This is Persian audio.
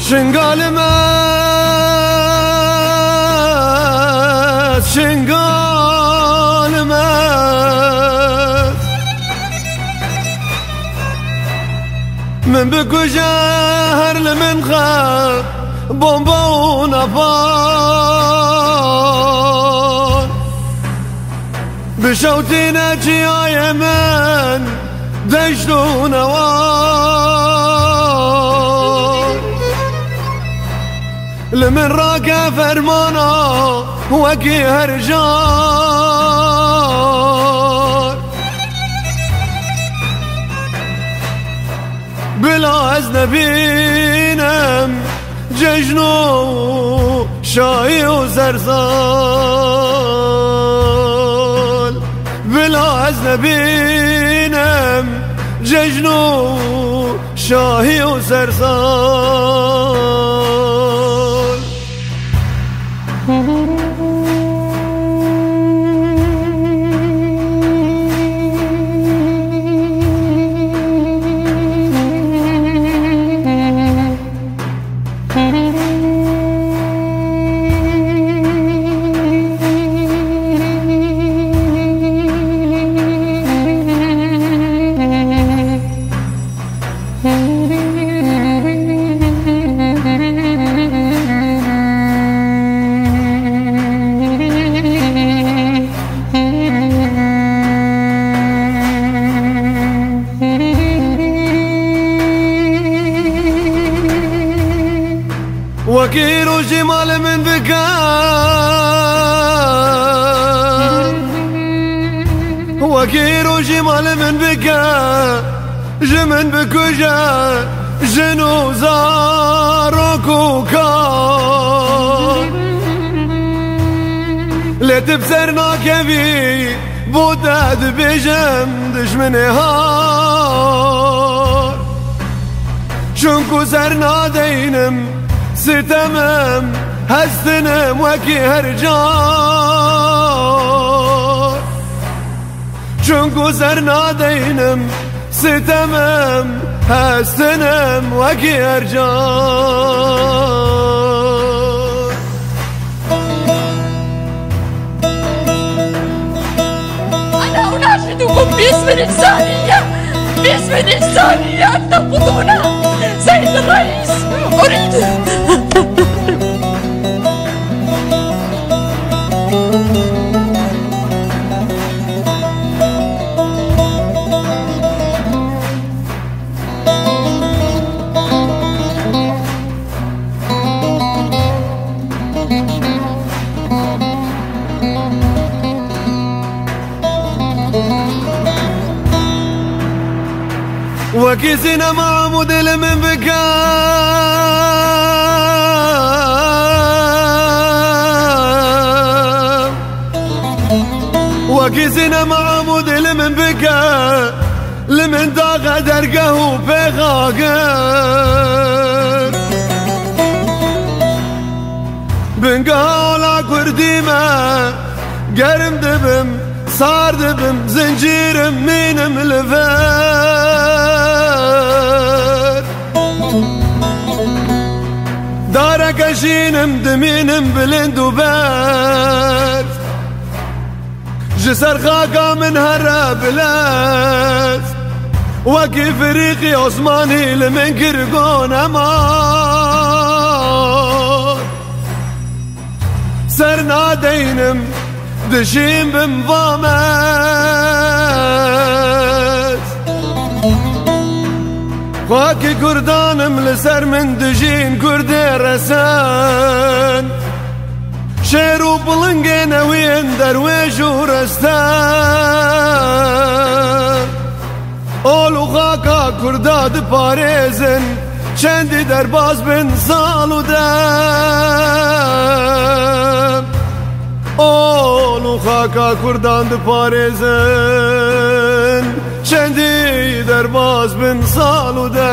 شنقالمت شنقالمت من بكجهر لمن خاف بومبا ونفار بشوتنا جيا يمن دجل ونوار لمن راقى فرمانا وكي هرجار بلا أزنبينم ججنو شاي وزرزال بلا أزنبينم ججنو شاهي وزرزال وكيل وجمال من بكا وكيل وجمال من بكا جمن بكوجا جنو زاركو كار لتبسرنا كبي بوداد بجم دشمن هار شنكو سرنا دينم ستمم هستنم وكي هرجار چونكو سرنا دينم ستمم هستنم وكي هرجار أنا أناشدكم باسم الإنسانية باسم الإنسانية أن تنقذونا سيد الرئيس أريد وكيسنا مع مدل من بكا وكيسنا مع مدل من بكا لمن داغ درقه بغاقر بنقالا كرديما قرم دبم صار دبم زنجير مينم لفار دارك اشينم دمينم بلند وبار جسر خاقا من هالرابلات وكيف ريقي عثماني لمن كرقون امان سرنا دينم دشين بمضامات خاكي كردانم لسر من دجين كردي رسان شيرو بلنقين وين درويش ورستان اولو خاكا كرداد باريزن چندی درباز بن سالو دم اولو خاکا کردان د پارێزن چندی درباز بن سالو دم